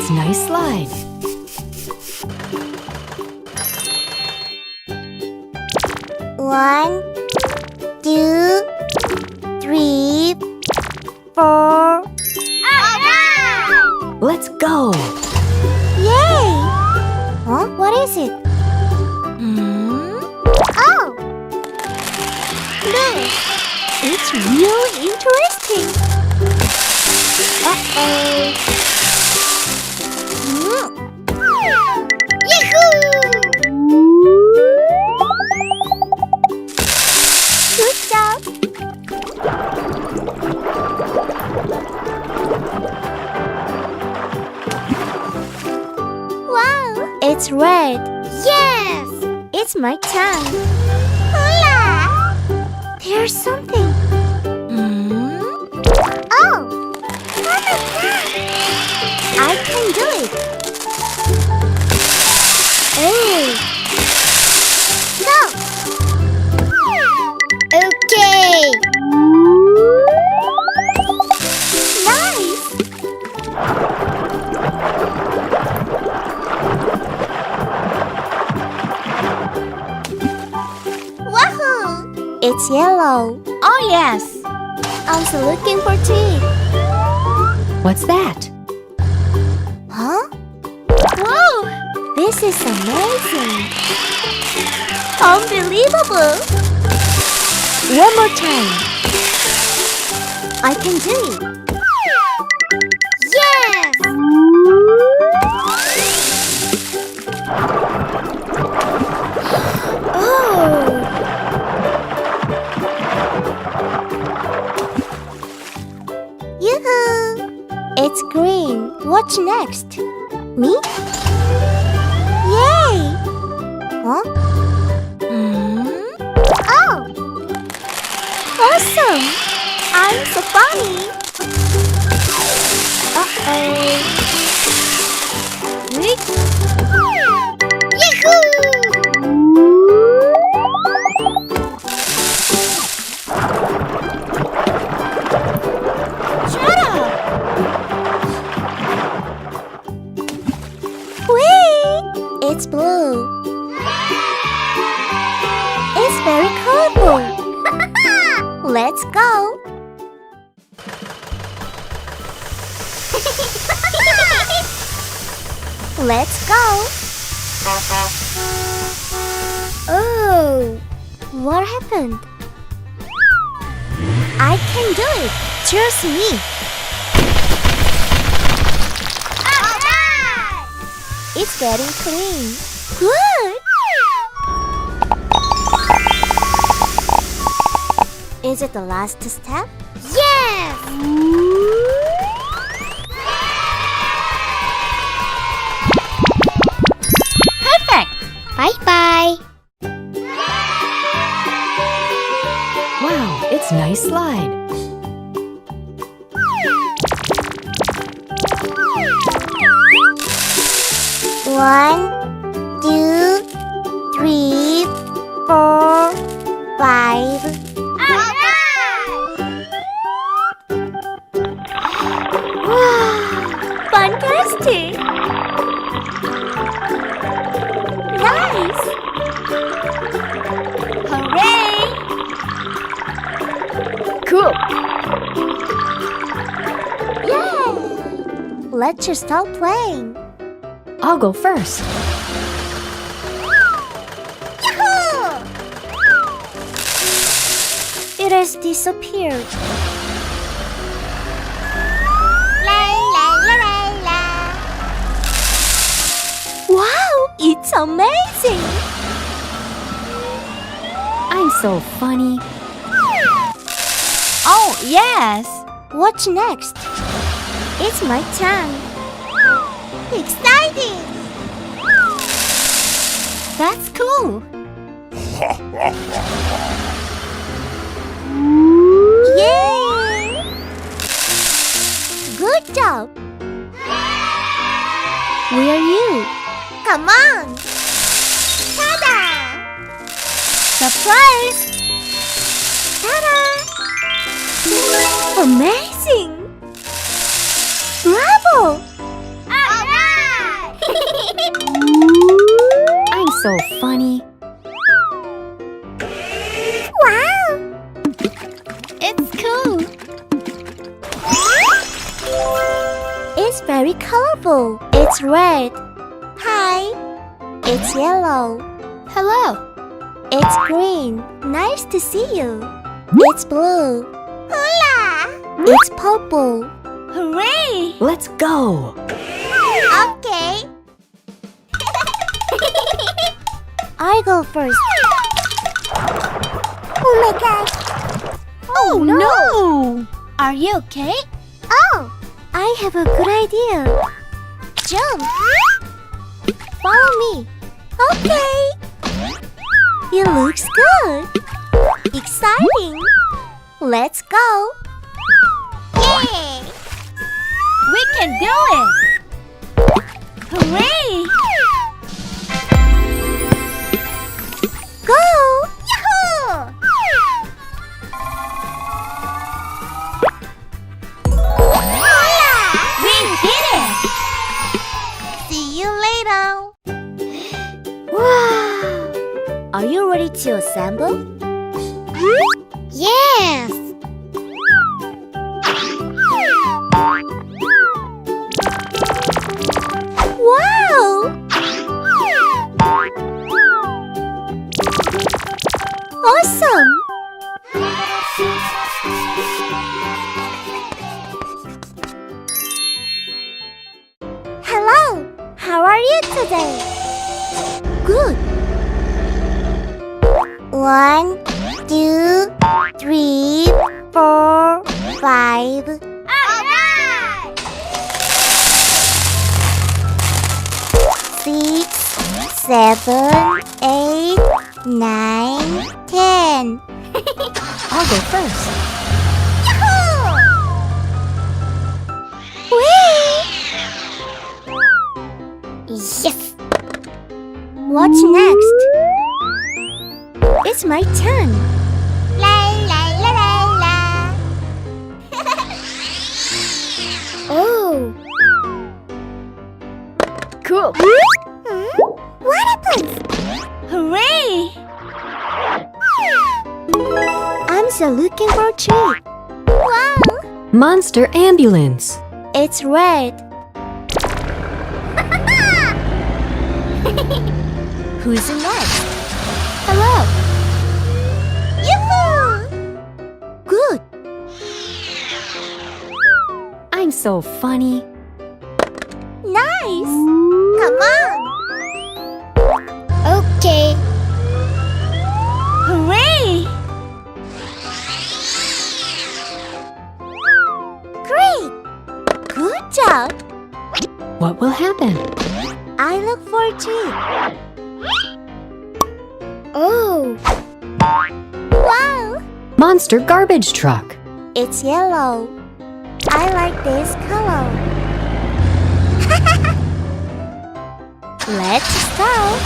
it's nice slide. One, two, three, four. Let's go. Yay! Huh? What is it? Oh! Look! It's really interesting. Uh-oh. Yahoo! Good job. Wow! It's red. Yes! It's my tongue. Hola! There's something. Oh! I can do it. Oh! Go! Okay! Nice! Wahoo! It's yellow. Oh, yes. I'm still looking for teeth. What's that? Huh? Whoa! This is amazing. Unbelievable! One more time. I can do it. Yes! Oh! Yoo-hoo! It's green. What's next? Me? Yay! Huh? Oh! Awesome! I'm so funny! Uh-oh! Yahoo! Shut up! Whee! It's blue. It's very colorful. Let's go. Let's go. Oh, what happened? I can do it. Trust me. It's getting clean. Good. Is it the last step? Yes! Perfect! Bye-bye. Wow, it's nice slide. One, two, three, four, five. Wow! Fantastic! Nice! Hooray! Cool! Yay! Let's just start playing. I'll go first. Yahoo! It has disappeared. La la la la la. Wow, it's amazing! I'm so funny. Oh, yes! What's next? It's my turn. Exciting! That's cool! Yay! Good job! Where are you? Come on! Ta-da! Surprise! Ta-da! Amazing! Bravo! Alright! Yahoo! It's very colorful. It's red. Hi. It's yellow. Hello. It's green. Nice to see you. It's blue. Hola. It's purple. Hooray! Let's go. Okay. I go first. Oh my gosh. Oh no! Are you okay? Oh, I have a good idea. Jump. Follow me. Okay. It looks good. Exciting. Let's go. Yay! We can do it! Hooray! Go! Yahoo! We did it! See you later. Wow! Are you ready to assemble? Yes! Wow! Awesome! Hello! How are you today? Good! 1, 2, 3, 4, 5. Alright! 6, 7, 8, 9, 10. I'll go first. Yahoo! Whee! Yes! What's next? It's my turn. La la la la la. Oh. Cool. What happens? Hooray! I'm still looking for a tree. Wow. Monster ambulance. It's red. Who's next? Hello. Yoo-hoo! Good. I'm so funny. Nice. Come on. Okay. Hooray! Great. Good job. What will happen? I look for a tree. Oh. Wow. Monster garbage truck. It's yellow. I like this color. Let's start.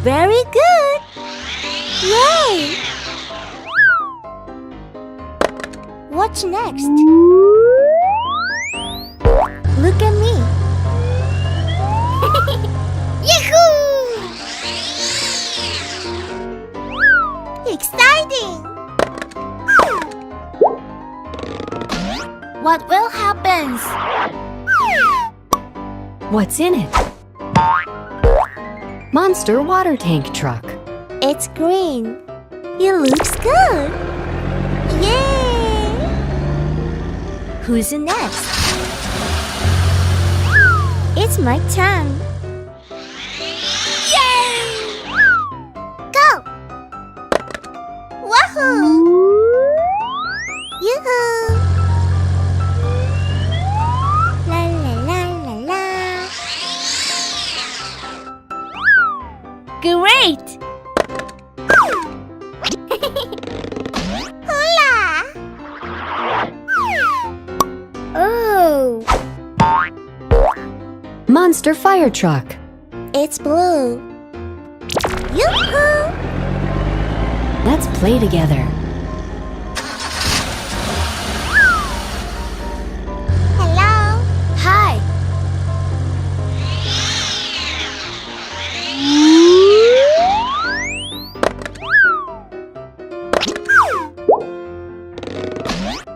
Very good. Yay! What's next? Look at me. Yahoo! Exciting! What will happen? What's in it? Monster water tank truck. It's green. It looks good. Yay! Who's next? It's my turn. Yay! Go! Wahoo! Yoo-hoo! La la la la la. Great! Hola! Oh! Monster fire truck. It's blue. Yoo-hoo! Let's play together. Hello. Hi.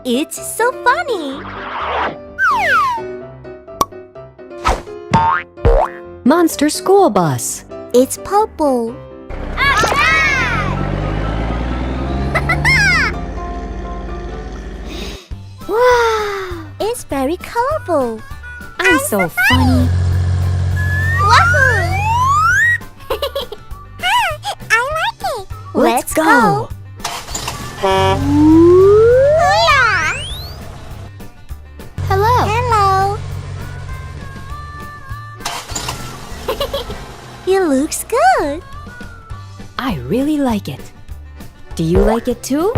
It's so funny. Monster school bus. It's purple. Wow! It's very colorful. I'm so funny. Wahoo! I like it. Let's go. Hula! Hello. Hello. It looks good. I really like it. Do you like it too?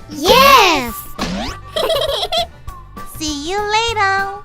Yes! See you later.